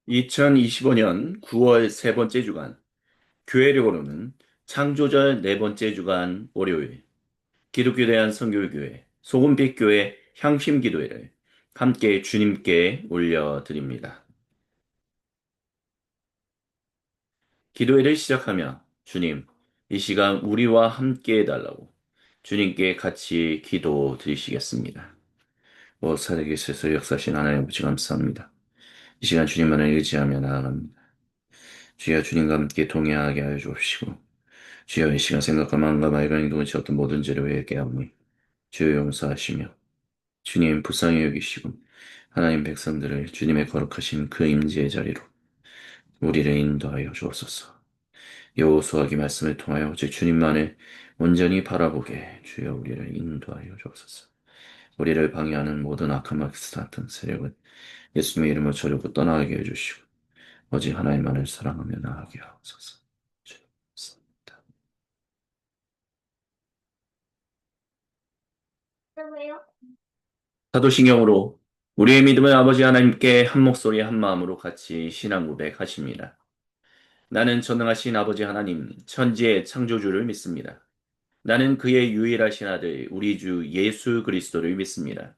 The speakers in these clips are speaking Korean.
2025년 9월 세 번째 주간, 교회력으로는 창조절 네 번째 주간 월요일, 기독교 대한 선교교회, 소금빛 교회 향심 기도회를 함께 주님께 올려드립니다. 기도회를 시작하며 주님, 이 시간 우리와 함께 해달라고 주님께 같이 기도 드리시겠습니다. 살아계셔서 역사하신 하나님 아버지 감사합니다. 이 시간 주님만을 의지하며 나아갑니다. 주여 주님과 함께 동행하게 하여 주옵시고 주여 이 시간 생각과 마음과 말과 행동을 지었던 모든 죄를 회개하오니 주여 용서하시며 주님 불쌍히 여기시고 하나님 백성들을 주님의 거룩하신 그 임재의 자리로 우리를 인도하여 주옵소서. 여호수아기 말씀을 통하여 오직 주님만을 온전히 바라보게 주여 우리를 인도하여 주옵소서. 우리를 방해하는 모든 악한 마귀스 같은 세력은 예수님의 이름으로 저리고 떠나게 해주시고 오직 하나님만을 사랑하며 나아가게 하옵소서. 주님 감사합니다. 사도신경으로 우리의 믿음을 아버지 하나님께 한 목소리 한 마음으로 같이 신앙 고백하십니다. 나는 전능하신 아버지 하나님, 천지의 창조주를 믿습니다. 나는 그의 유일하신 아들, 우리 주 예수 그리스도를 믿습니다.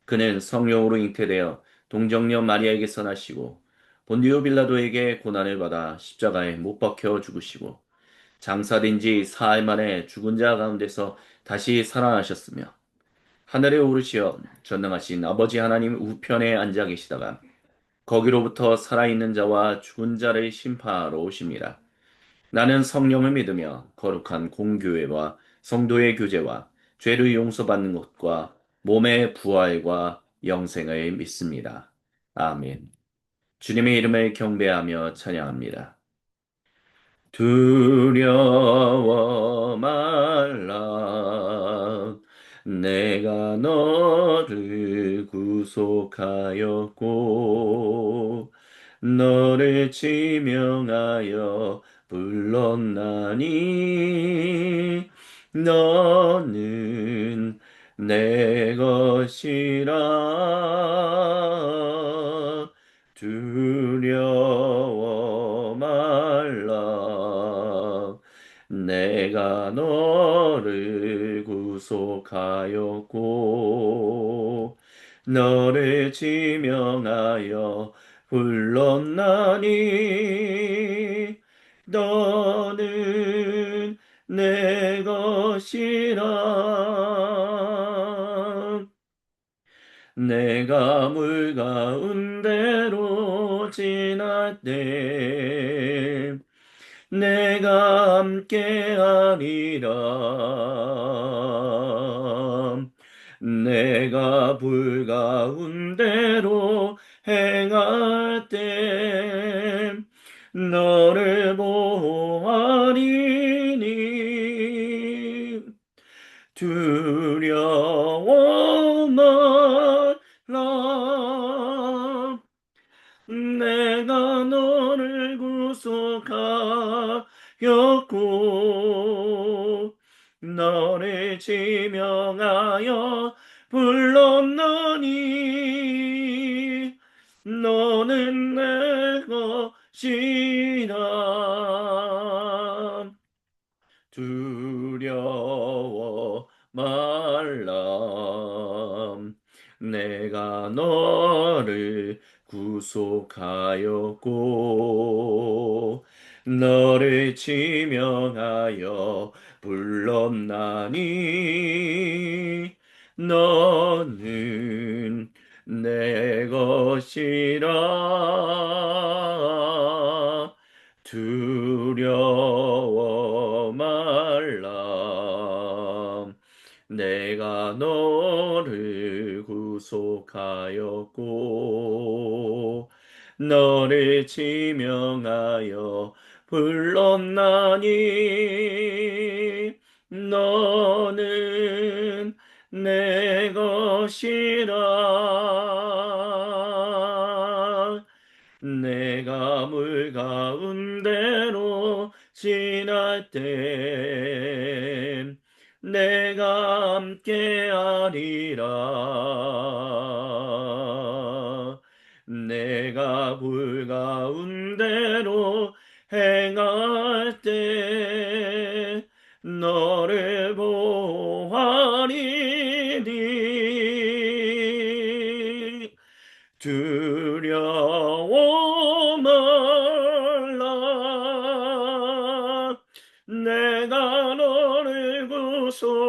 그는 성령으로 잉태되어 동정녀 마리아에게서 나시고 본디오 빌라도에게 고난을 받아 십자가에 못 박혀 죽으시고 장사된 지 사흘 만에 죽은 자 가운데서 다시 살아나셨으며 하늘에 오르시어 전능하신 아버지 하나님 우편에 앉아 계시다가 거기로부터 살아있는 자와 죽은 자를 심판하러 오십니다. 나는 성령을 믿으며 거룩한 공교회와 성도의 교제와 죄를 용서받는 것과 몸의 부활과 영생을 믿습니다. 아멘. 주님의 이름을 경배하며 찬양합니다. 두려워 말라. 내가 너를 구속하였고, 너를 지명하여 불렀나니, 너는 내 것이라. 두려워 말라. 내가 너를 구속하였고, 너를 지명하여 불렀나니, 너는 내 것이라. 내가 물 가운데로 지날 때 내가 함께하리라. 내가 불 가운데로 행할 때 너를 보호하리니 두려워 마라. 내가 너를 구속하였고 너를 지명하여 불렀나니 너는 내 것이라. 두려워 말라. 내가 너를 구속하였고 너를 지명하여 불렀나니 너는 내 것이라. 두려워 말라. 내가 너를 구속하였고 너를 지명하여 불렀나니 너는 내 것이라. 내가 물 가운데로 지날 때 내가 함께하리라. 내가 불가운데로 행할 때 너를 보아리니 두려워 말라 내가 너를 구속하였고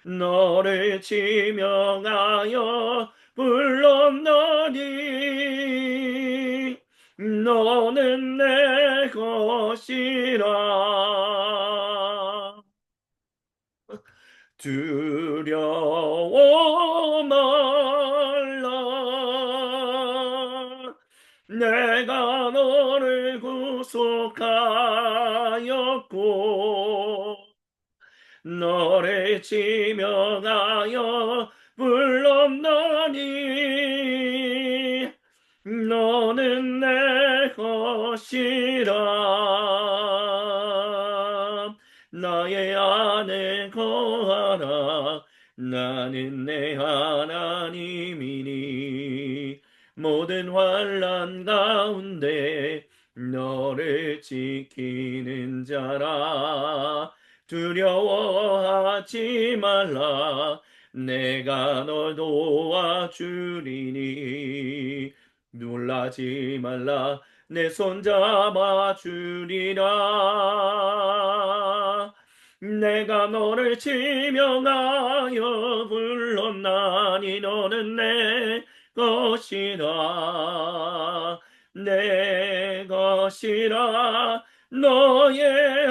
너를 지명하여 불렀나니 너는 내 것이라 두려워 말라 내가 너를 구속하였고 너를 지명하여 불렀나니 너는 내 것이라 나의 안에 거하라 나는 내 하나님이니 모든 환난 가운데 너를 지키는 자라 두려워하지 말라 내가 널 도와주리니 놀라지 말라 내 손 잡아주리라 내가 너를 지명하여 불렀나니 너는 내 것이라 내 것이라 너의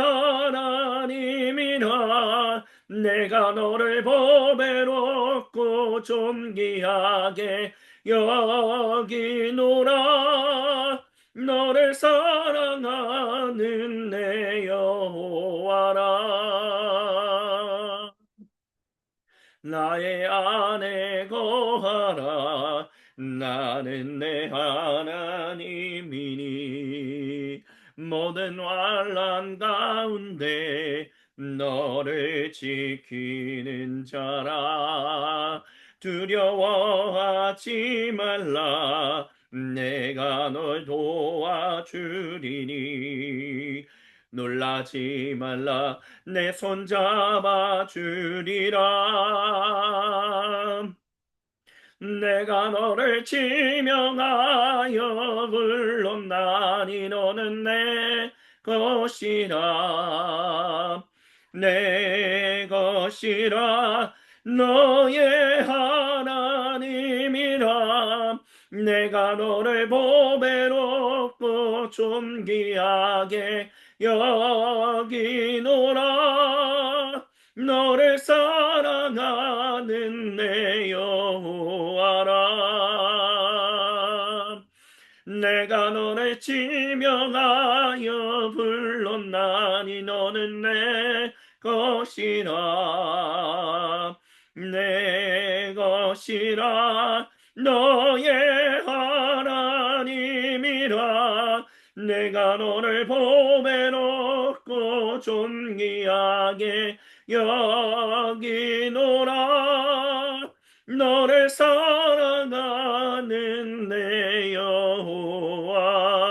하나님이라 내가 너를 보배롭고 존귀하게 여기노라 너를 사랑하는 내 여호와라 나의 안에 거하라 나는 내 하나님이니 모든 환난 가운데 너를 지키는 자라 두려워하지 말라 내가 널 도와주리니 놀라지 말라 내 손 잡아주리라 내가 너를 지명하여 불렀나니 너는 내 것이라 내 것이라 너의 하나님이라 내가 너를 보배롭고 존귀하게 여기노라 너를 사랑하는 내 여호와라 내가 너를 지명하여 불렀나니 너는 내 것이라 내 것이라 너의 하나님이라 내가 너를 보배롭고 존귀하게 여기노라 너를 사랑하는 내 여호와라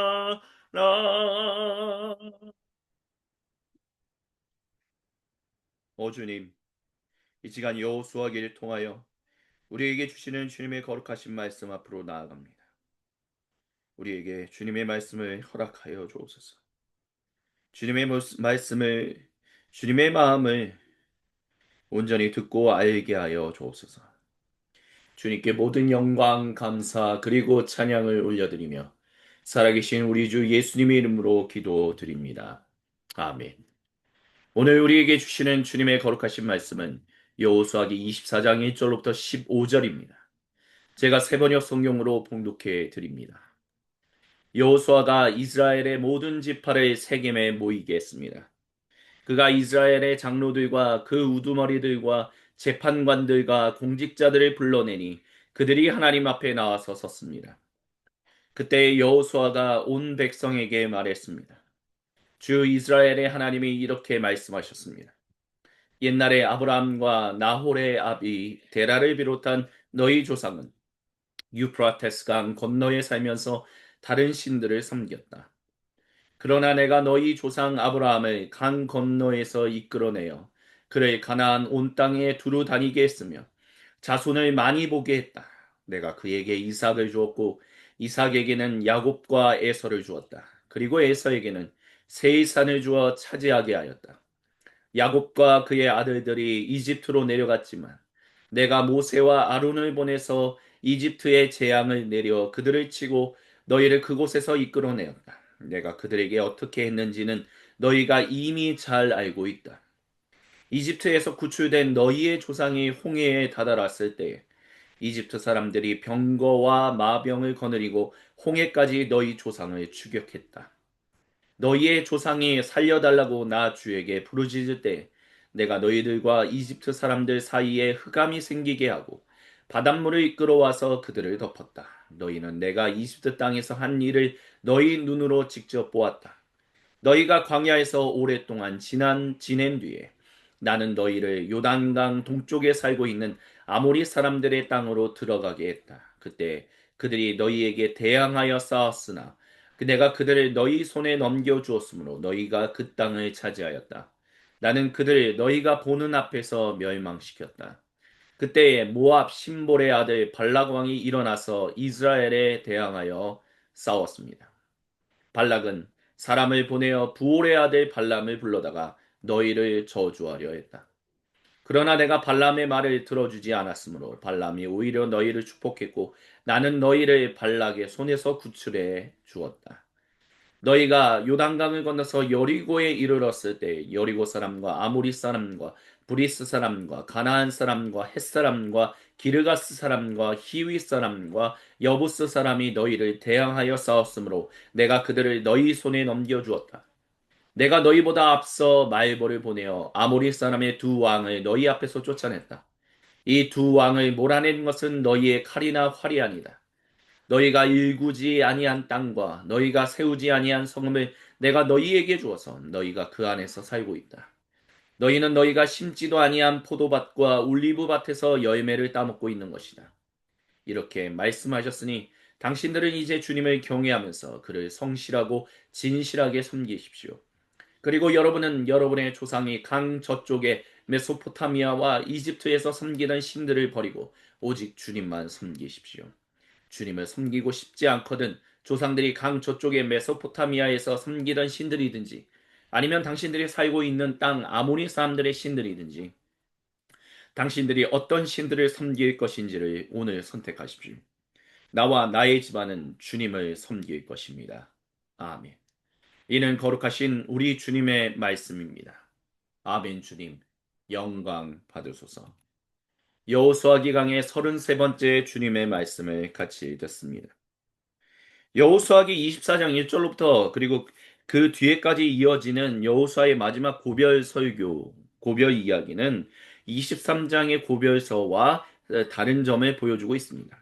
오 주님 이 시간 여호수아기를 통하여 우리에게 주시는 주님의 거룩하신 말씀 앞으로 나아갑니다. 우리에게 주님의 말씀을 허락하여 주옵소서. 주님의 말씀을 주님의 마음을 온전히 듣고 알게 하여 주옵소서. 주님께 모든 영광, 감사, 그리고 찬양을 올려드리며 살아계신 우리 주 예수님의 이름으로 기도드립니다. 아멘. 오늘 우리에게 주시는 주님의 거룩하신 말씀은 여호수아기 24장 1절로부터 15절입니다. 제가 세 번역 성경으로 봉독해 드립니다. 여호수아가 이스라엘의 모든 지파를 세겜에 모이게 했습니다. 그가 이스라엘의 장로들과 그 우두머리들과 재판관들과 공직자들을 불러내니 그들이 하나님 앞에 나와서 섰습니다. 그때 여호수아가 온 백성에게 말했습니다. 주 이스라엘의 하나님이 이렇게 말씀하셨습니다. 옛날에 아브라함과 나홀의 아비 데라를 비롯한 너희 조상은 유프라테스 강 건너에 살면서 다른 신들을 섬겼다. 그러나 내가 너희 조상 아브라함을 강 건너에서 이끌어내어 그를 가나안 온 땅에 두루 다니게 했으며 자손을 많이 보게 했다. 내가 그에게 이삭을 주었고 이삭에게는 야곱과 에서를 주었다. 그리고 에서에게는 세이산을 주어 차지하게 하였다. 야곱과 그의 아들들이 이집트로 내려갔지만 내가 모세와 아론을 보내서 이집트의 재앙을 내려 그들을 치고 너희를 그곳에서 이끌어내었다. 내가 그들에게 어떻게 했는지는 너희가 이미 잘 알고 있다. 이집트에서 구출된 너희의 조상이 홍해에 다다랐을 때에 이집트 사람들이 병거와 마병을 거느리고 홍해까지 너희 조상을 추격했다. 너희의 조상이 살려달라고 나 주에게 부르짖을 때 내가 너희들과 이집트 사람들 사이에 흑암이 생기게 하고 바닷물을 이끌어와서 그들을 덮었다. 너희는 내가 이집트 땅에서 한 일을 너희 눈으로 직접 보았다. 너희가 광야에서 오랫동안 지낸 뒤에 나는 너희를 요단강 동쪽에 살고 있는 아모리 사람들의 땅으로 들어가게 했다. 그때 그들이 너희에게 대항하여 싸웠으나 내가 그들을 너희 손에 넘겨 주었으므로 너희가 그 땅을 차지하였다. 나는 그들을 너희가 보는 앞에서 멸망시켰다. 그때에 모압 신볼의 아들 발락 왕이 일어나서 이스라엘에 대항하여 싸웠습니다. 발락은 사람을 보내어 부올의 아들 발람을 불러다가 너희를 저주하려 했다. 그러나 내가 발람의 말을 들어주지 않았으므로 발람이 오히려 너희를 축복했고 나는 너희를 발락의 손에서 구출해 주었다. 너희가 요단강을 건너서 여리고에 이르렀을 때 여리고 사람과 아모리 사람과 브리스 사람과 가나안 사람과 헷 사람과 기르가스 사람과 히위 사람과 여부스 사람이 너희를 대항하여 싸웠으므로 내가 그들을 너희 손에 넘겨주었다. 내가 너희보다 앞서 말보를 보내어 아모리 사람의 두 왕을 너희 앞에서 쫓아냈다. 이 두 왕을 몰아낸 것은 너희의 칼이나 활이 아니다. 너희가 일구지 아니한 땅과 너희가 세우지 아니한 성읍을 내가 너희에게 주어서 너희가 그 안에서 살고 있다. 너희는 너희가 심지도 아니한 포도밭과 올리브밭에서 열매를 따먹고 있는 것이다. 이렇게 말씀하셨으니 당신들은 이제 주님을 경외하면서 그를 성실하고 진실하게 섬기십시오. 그리고 여러분은 여러분의 조상이 강 저쪽의 메소포타미아와 이집트에서 섬기던 신들을 버리고 오직 주님만 섬기십시오. 주님을 섬기고 싶지 않거든 조상들이 강 저쪽의 메소포타미아에서 섬기던 신들이든지 아니면 당신들이 살고 있는 땅 아모리 사람들의 신들이든지 당신들이 어떤 신들을 섬길 것인지를 오늘 선택하십시오. 나와 나의 집안은 주님을 섬길 것입니다. 아멘. 이는 거룩하신 우리 주님의 말씀입니다. 아멘. 주님 영광 받으소서. 여호수아 기강의 33번째 주님의 말씀을 같이 듣습니다. 여호수아기 24장 1절로부터 그리고 그 뒤에까지 이어지는 여호수아의 마지막 고별 설교, 고별 이야기는 23장의 고별서와 다른 점을 보여주고 있습니다.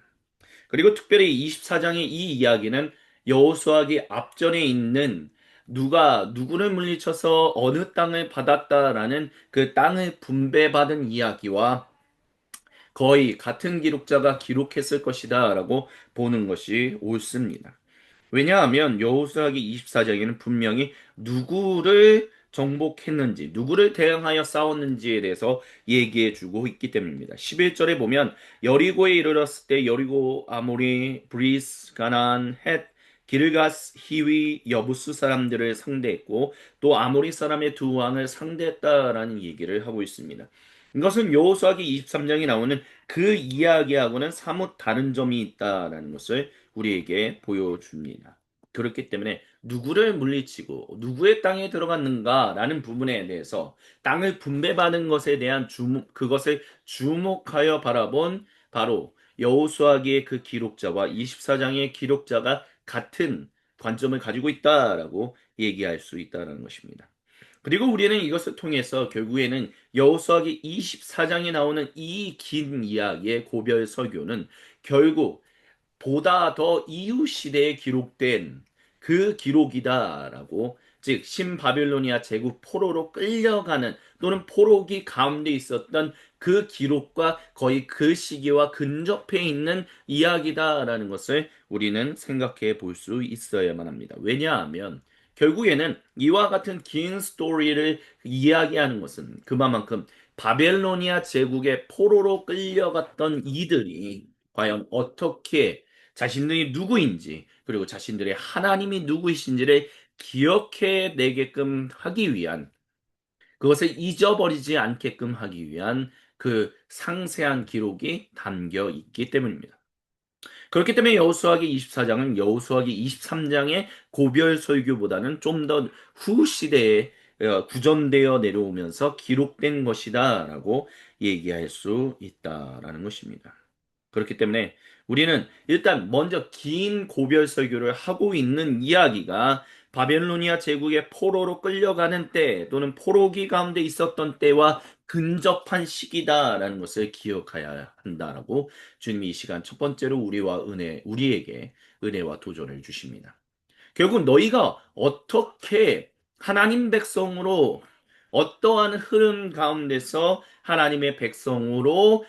그리고 특별히 24장의 이 이야기는 여호수아기 앞전에 있는 누가 누구를 물리쳐서 어느 땅을 받았다라는 그 땅을 분배받은 이야기와 거의 같은 기록자가 기록했을 것이다라고 보는 것이 옳습니다. 왜냐하면 여호수아기 24장에는 분명히 누구를 정복했는지, 누구를 대항하여 싸웠는지에 대해서 얘기해 주고 있기 때문입니다. 11절에 보면 여리고에 이르렀을 때 여리고, 아모리, 브리스, 가나안, 헷, 길가스, 히위, 여부스 사람들을 상대했고 또 아모리 사람의 두 왕을 상대했다라는 얘기를 하고 있습니다. 이것은 여호수아기 23장에 나오는 그 이야기하고는 사뭇 다른 점이 있다라는 것을 우리에게 보여줍니다. 그렇기 때문에 누구를 물리치고 누구의 땅에 들어갔는가라는 부분에 대해서 땅을 분배받은 것에 대한 그것을 주목하여 바라본 바로 여호수아기의 그 기록자와 24장의 기록자가 같은 관점을 가지고 있다라고 얘기할 수 있다는 것입니다. 그리고 우리는 이것을 통해서 결국에는 여호수아기 24장에 나오는 이 긴 이야기의 고별 설교는 결국 보다 더 이후 시대에 기록된 그 기록이다라고 즉 신바빌로니아 제국 포로로 끌려가는 또는 포로기 가운데 있었던 그 기록과 거의 그 시기와 근접해 있는 이야기다라는 것을 우리는 생각해 볼 수 있어야만 합니다. 왜냐하면 결국에는 이와 같은 긴 스토리를 이야기하는 것은 그만큼 바벨로니아 제국의 포로로 끌려갔던 이들이 과연 어떻게 자신들이 누구인지 그리고 자신들의 하나님이 누구이신지를 기억해 내게끔 하기 위한 그것을 잊어버리지 않게끔 하기 위한 그 상세한 기록이 담겨 있기 때문입니다. 그렇기 때문에 여호수아기 24장은 여호수아기 23장의 고별 설교보다는 좀 더 후 시대에 구전되어 내려오면서 기록된 것이다라고 얘기할 수 있다라는 것입니다. 그렇기 때문에 우리는 일단 먼저 긴 고별 설교를 하고 있는 이야기가 바벨로니아 제국의 포로로 끌려가는 때 또는 포로기 가운데 있었던 때와 근접한 시기다라는 것을 기억해야 한다라고 주님이 이 시간 첫 번째로 우리에게 은혜와 도전을 주십니다. 결국 너희가 어떻게 하나님 백성으로 어떠한 흐름 가운데서 하나님의 백성으로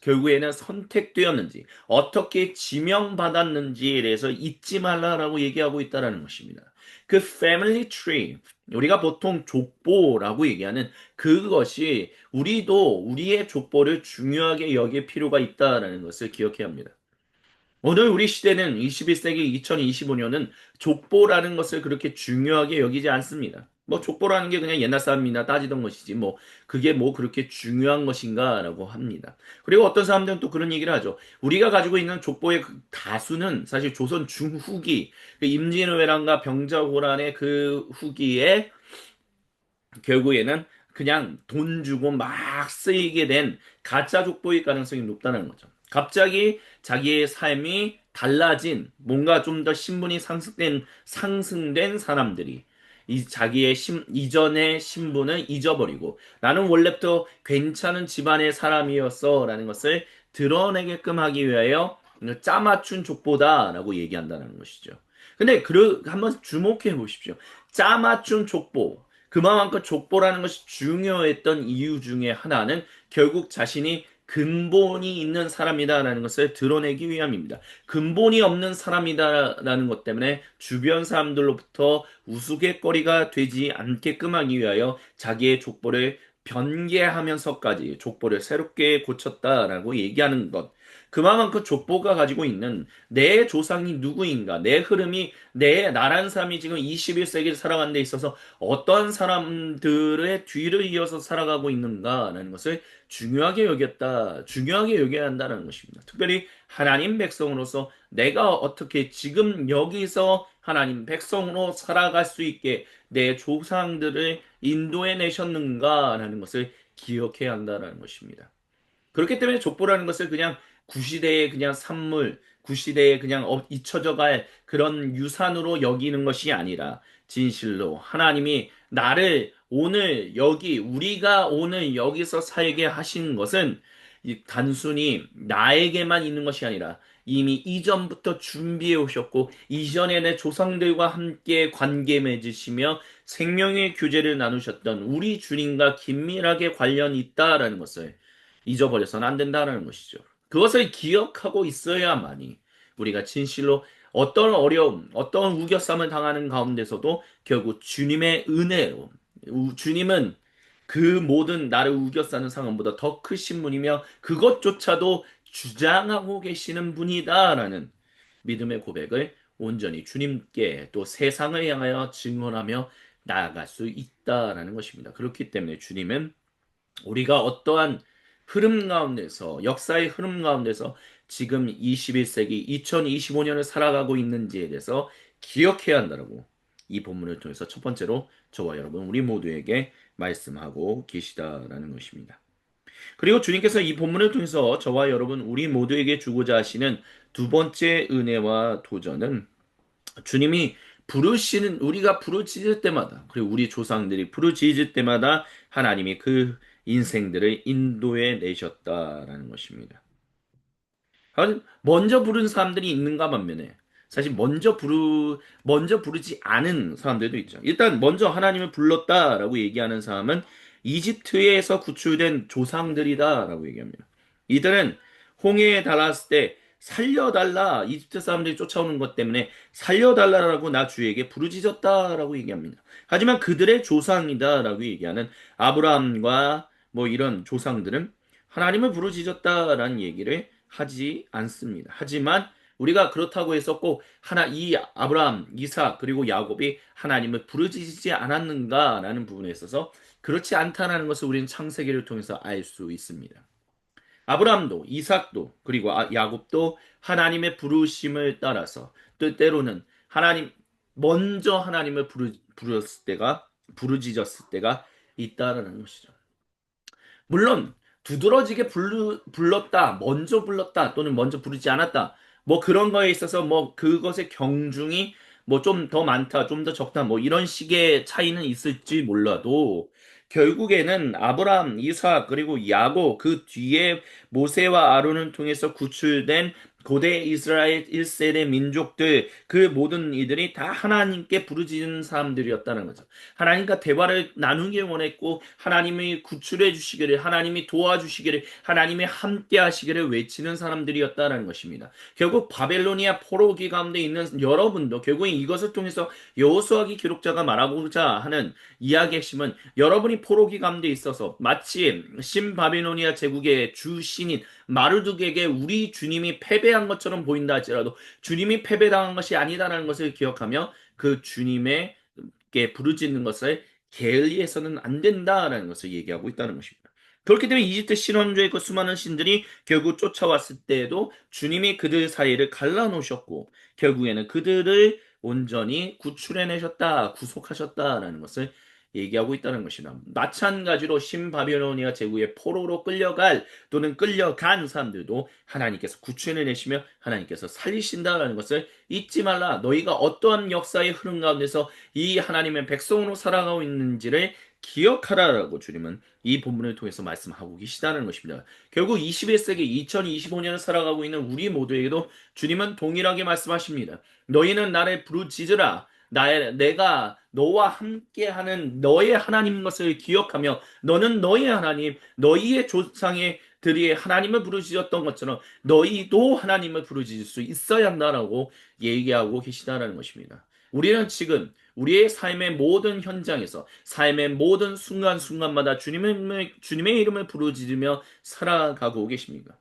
결국에는 선택되었는지, 어떻게 지명받았는지에 대해서 잊지 말라라고 얘기하고 있다는 것입니다. 그 family tree, 우리가 보통 족보라고 얘기하는 그것이 우리도 우리의 족보를 중요하게 여길 필요가 있다는 것을 기억해야 합니다. 오늘 우리 시대는 21세기 2025년은 족보라는 것을 그렇게 중요하게 여기지 않습니다. 뭐 족보라는 게 그냥 옛날 사람이나 따지던 것이지 뭐 그게 뭐 그렇게 중요한 것인가라고 합니다. 그리고 어떤 사람들은 또 그런 얘기를 하죠. 우리가 가지고 있는 족보의 그 다수는 사실 조선 중후기 그 임진왜란과 병자호란의 그 후기에 결국에는 그냥 돈 주고 막 쓰이게 된 가짜 족보일 가능성이 높다는 거죠. 갑자기 자기의 삶이 달라진 뭔가 좀 더 신분이 상승된 사람들이 자기의 이전의 신분을 잊어버리고 나는 원래부터 괜찮은 집안의 사람이었어 라는 것을 드러내게끔 하기 위하여 짜맞춘 족보다라고 얘기한다는 것이죠. 근데 한번 주목해 보십시오. 짜맞춘 족보. 그만큼 족보라는 것이 중요했던 이유 중에 하나는 결국 자신이 근본이 있는 사람이다라는 것을 드러내기 위함입니다. 근본이 없는 사람이다라는 것 때문에 주변 사람들로부터 우스갯거리가 되지 않게끔 하기 위하여 자기의 족보를 변개하면서까지 족보를 새롭게 고쳤다라고 얘기하는 것. 그만큼 족보가 가지고 있는 내 조상이 누구인가, 내 흐름이 나란 사람이 지금 21세기를 살아가는 데 있어서 어떤 사람들의 뒤를 이어서 살아가고 있는가라는 것을 중요하게 여겨야 한다는 것입니다. 특별히 하나님 백성으로서 내가 어떻게 지금 여기서 하나님 백성으로 살아갈 수 있게 내 조상들을 인도해 내셨는가라는 것을 기억해야 한다는 것입니다. 그렇기 때문에 족보라는 것을 그냥 구시대의 그냥 산물, 구시대에 그냥 잊혀져 갈 그런 유산으로 여기는 것이 아니라 진실로 하나님이 나를 오늘 우리가 오늘 여기서 살게 하신 것은 단순히 나에게만 있는 것이 아니라 이미 이전부터 준비해 오셨고 이전에 내 조상들과 함께 관계 맺으시며 생명의 교제를 나누셨던 우리 주님과 긴밀하게 관련이 있다라는 것을 잊어버려서는 안 된다는 것이죠. 그것을 기억하고 있어야만이 우리가 진실로 어떤 어려움, 어떤 우겨쌈을 당하는 가운데서도 결국 주님의 은혜로 주님은 그 모든 나를 우겨싸는 상황보다 더 크신 분이며 그것조차도 주장하고 계시는 분이다라는 믿음의 고백을 온전히 주님께 또 세상을 향하여 증언하며 나아갈 수 있다라는 것입니다. 그렇기 때문에 주님은 우리가 어떠한 흐름 가운데서, 역사의 흐름 가운데서 지금 21세기, 2025년을 살아가고 있는지에 대해서 기억해야 한다고 이 본문을 통해서 첫 번째로 저와 여러분, 우리 모두에게 말씀하고 계시다라는 것입니다. 그리고 주님께서 이 본문을 통해서 저와 여러분, 우리 모두에게 주고자 하시는 두 번째 은혜와 도전은 주님이 우리가 부르짖을 때마다, 그리고 우리 조상들이 부르짖을 때마다 하나님이 그 인생들을 인도해 내셨다라는 것입니다. 먼저 부른 사람들이 있는가 반면에 사실 먼저 부르지 않은 사람들도 있죠. 일단 먼저 하나님을 불렀다라고 얘기하는 사람은 이집트에서 구출된 조상들이다라고 얘기합니다. 이들은 홍해에 달았을 때 살려달라, 이집트 사람들이 쫓아오는 것 때문에 살려달라라고 나 주에게 부르짖었다라고 얘기합니다. 하지만 그들의 조상이다라고 얘기하는 아브라함과 뭐 이런 조상들은 하나님을 부르짖었다라는 얘기를 하지 않습니다. 하지만 우리가 그렇다고 해서 꼭 이 아브라함, 이삭 그리고 야곱이 하나님을 부르짖지 않았는가라는 부분에 있어서 그렇지 않다라는 것을 우리는 창세기를 통해서 알 수 있습니다. 아브라함도 이삭도 그리고 야곱도 하나님의 부르심을 따라서 때로는 먼저 하나님을 부르짖었을 때가 있다라는 것이죠. 물론 두드러지게 불렀다, 먼저 불렀다 또는 먼저 부르지 않았다. 뭐 그런 거에 있어서 뭐 그것의 경중이 뭐 좀 더 많다, 좀 더 적다, 뭐 이런 식의 차이는 있을지 몰라도 결국에는 아브라함, 이삭 그리고 야곱 그 뒤에 모세와 아론을 통해서 구출된 고대 이스라엘 1세대 민족들 그 모든 이들이 다 하나님께 부르짖는 사람들이었다는 거죠. 하나님과 대화를 나누길 원했고 하나님이 구출해 주시기를 하나님이 도와주시기를 하나님이 함께 하시기를 외치는 사람들이었다는 것입니다. 결국 바벨로니아 포로기 가운데 있는 여러분도 결국 이것을 통해서 여호수아기 기록자가 말하고자 하는 이야기의 핵심은 여러분이 포로기 가운데 있어서 마치 신바빌로니아 제국의 주신인 마르둑에게 우리 주님이 패배한 것처럼 보인다 할지라도 주님이 패배당한 것이 아니다라는 것을 기억하며 그 주님의 게 부르짖는 것을 게을리해서는 안 된다라는 것을 얘기하고 있다는 것입니다. 그렇기 때문에 이집트 신원조의 그 수많은 신들이 결국 쫓아왔을 때에도 주님이 그들 사이를 갈라놓으셨고 결국에는 그들을 온전히 구출해내셨다, 구속하셨다라는 것을 얘기하고 있다는 것이다. 마찬가지로 신바빌로니아 제국의 포로로 끌려갈 또는 끌려간 사람들도 하나님께서 구출해내시며 하나님께서 살리신다라는 것을 잊지 말라. 너희가 어떠한 역사의 흐름 가운데서 이 하나님의 백성으로 살아가고 있는지를 기억하라라고 주님은 이 본문을 통해서 말씀하고 계시다는 것입니다. 결국 21세기 2025년을 살아가고 있는 우리 모두에게도 주님은 동일하게 말씀하십니다. 너희는 나를 부르짖으라. 내가 너와 함께하는 너의 하나님 것을 기억하며 너는 너의 하나님, 너희의 조상의 들이 하나님을 부르짖었던 것처럼 너희도 하나님을 부르짖을 수 있어야 한다라고 얘기하고 계시다는 것입니다. 우리는 지금 우리의 삶의 모든 현장에서 삶의 모든 순간순간마다 주님의 이름을 부르짖으며 살아가고 계십니까?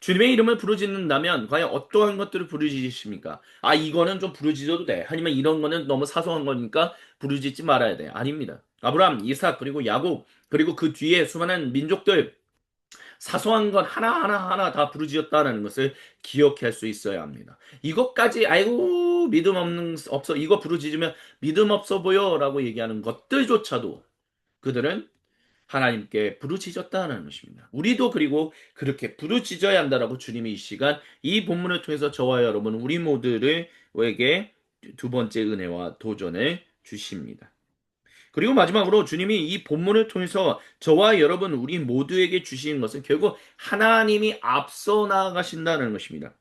주님의 이름을 부르짖는다면 과연 어떠한 것들을 부르짖으십니까? 아, 이거는 좀 부르짖어도 돼. 아니면 이런 거는 너무 사소한 거니까 부르짖지 말아야 돼. 아닙니다. 아브라함, 이삭, 그리고 야곱, 그리고 그 뒤에 수많은 민족들, 사소한 것 하나하나 다 부르짖었다는 것을 기억할 수 있어야 합니다. 이것까지 아이고 없어 이거 부르짖으면 믿음 없어 보여라고 얘기하는 것들조차도 그들은 하나님께 부르짖었다는 것입니다. 우리도 그리고 그렇게 부르짖어야 한다라고 주님이 이 시간 이 본문을 통해서 저와 여러분 우리 모두에게 두 번째 은혜와 도전을 주십니다. 그리고 마지막으로 주님이 이 본문을 통해서 저와 여러분 우리 모두에게 주시는 것은 결국 하나님이 앞서 나가신다는 것입니다.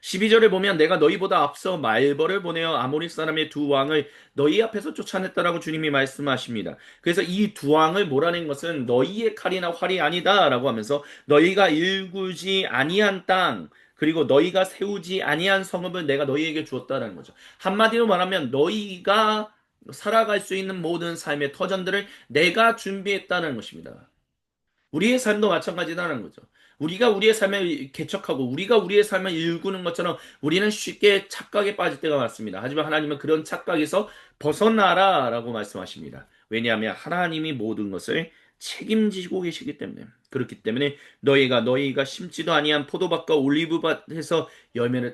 12절에 보면 내가 너희보다 앞서 말벌을 보내어 아모리 사람의 두 왕을 너희 앞에서 쫓아냈다라고 주님이 말씀하십니다. 그래서 이 두 왕을 몰아낸 것은 너희의 칼이나 활이 아니다라고 하면서 너희가 일구지 아니한 땅 그리고 너희가 세우지 아니한 성읍을 내가 너희에게 주었다라는 거죠. 한마디로 말하면 너희가 살아갈 수 있는 모든 삶의 터전들을 내가 준비했다는 것입니다. 우리의 삶도 마찬가지다는 거죠. 우리가 우리의 삶을 개척하고 우리가 우리의 삶을 일구는 것처럼 우리는 쉽게 착각에 빠질 때가 많습니다. 하지만 하나님은 그런 착각에서 벗어나라라고 말씀하십니다. 왜냐하면 하나님이 모든 것을 책임지고 계시기 때문에 그렇기 때문에 너희가 심지도 아니한 포도밭과 올리브밭에서 열매를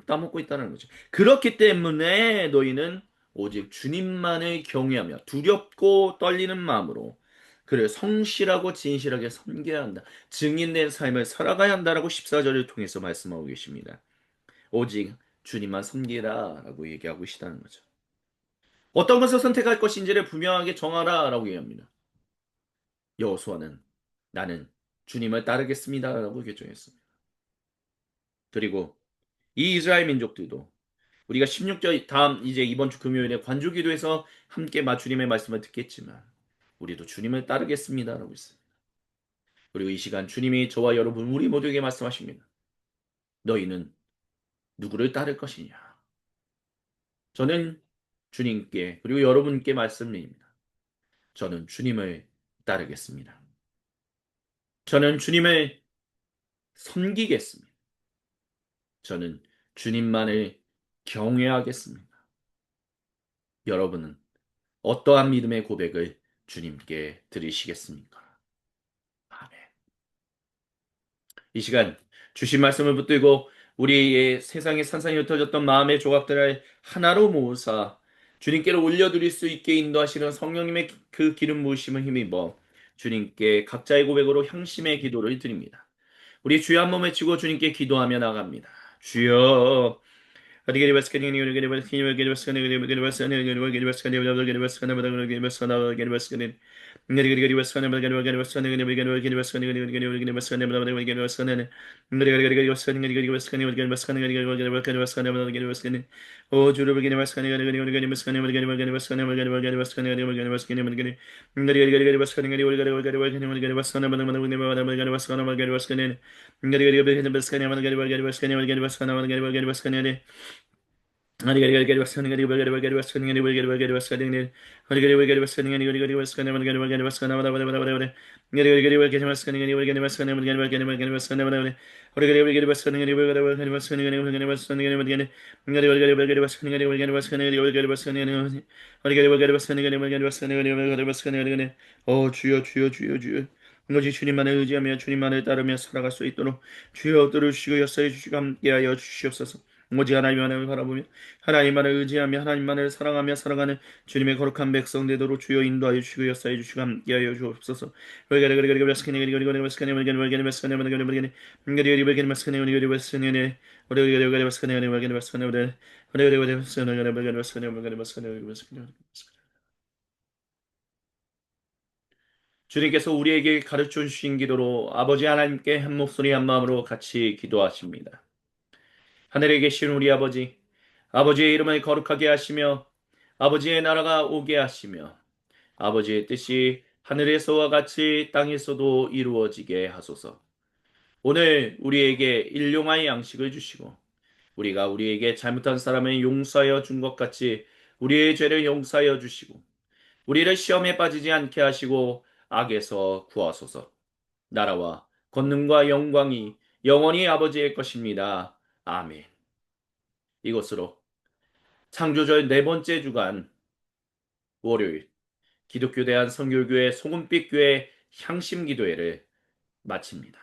따먹고 있다는 거죠. 그렇기 때문에 너희는 오직 주님만을 경외하며 두렵고 떨리는 마음으로 그를 성실하고 진실하게 섬겨야 한다. 증인된 삶을 살아가야 한다라고 14절을 통해서 말씀하고 계십니다. 오직 주님만 섬기라라고 얘기하고 계시다는 거죠. 어떤 것을 선택할 것인지를 분명하게 정하라라고 얘기합니다. 여호수아는 나는 주님을 따르겠습니다라고 결정했습니다. 그리고 이 이스라엘 민족들도 우리가 16절 다음 이제 이번 주 금요일에 관주 기도에서 함께 주님의 말씀을 듣겠지만 우리도 주님을 따르겠습니다라고 했어요. 그리고 이 시간 주님이 저와 여러분 우리 모두에게 말씀하십니다. 너희는 누구를 따를 것이냐? 저는 주님께 그리고 여러분께 말씀드립니다. 저는 주님을 따르겠습니다. 저는 주님을 섬기겠습니다. 저는 주님만을 경외하겠습니다. 여러분은 어떠한 믿음의 고백을 주님께 드리시겠습니까? 아멘. 이 시간 주신 말씀을 붙들고 우리의 세상에 산산이 흩어졌던 마음의 조각들을 하나로 모으사 주님께로 올려드릴 수 있게 인도하시는 성령님의 그 기름 부으심을 힘입어 주님께 각자의 고백으로 향심의 기도를 드립니다. 우리 주여 한 몸 외치고 주님께 기도하며 나갑니다. 주여 주여 주여 주여 주여 오직 주님만을 의지하며 주님만을 따르며 살아갈 수 있도록 주여 들으시고 역사해 주시고 함께하여 주시옵소서. 오직 하나님만을 바라보며 하나님만을 의지하며 하나님만을 사랑하며 살아가는 주님의 거룩한 백성 되도록 주여 인도하여 주시고 역사해 주시고 함께하여 주옵소서. 주님께서 우리에게 가르쳐 주신 기도로 아버지 하나님께 한 목소리 한 마음으로 같이 기도하십니다. 하늘에 계신 우리 아버지, 아버지의 이름을 거룩하게 하시며 아버지의 나라가 오게 하시며 아버지의 뜻이 하늘에서와 같이 땅에서도 이루어지게 하소서. 오늘 우리에게 일용할 양식을 주시고 우리가 우리에게 잘못한 사람을 용서하여 준 것 같이 우리의 죄를 용서하여 주시고 우리를 시험에 빠지지 않게 하시고 악에서 구하소서. 나라와 권능과 영광이 영원히 아버지의 것입니다. 아멘. 이것으로 창조절 네 번째 주간 월요일 기독교 대한 선교교회 소금빛 교회 향심 기도회를 마칩니다.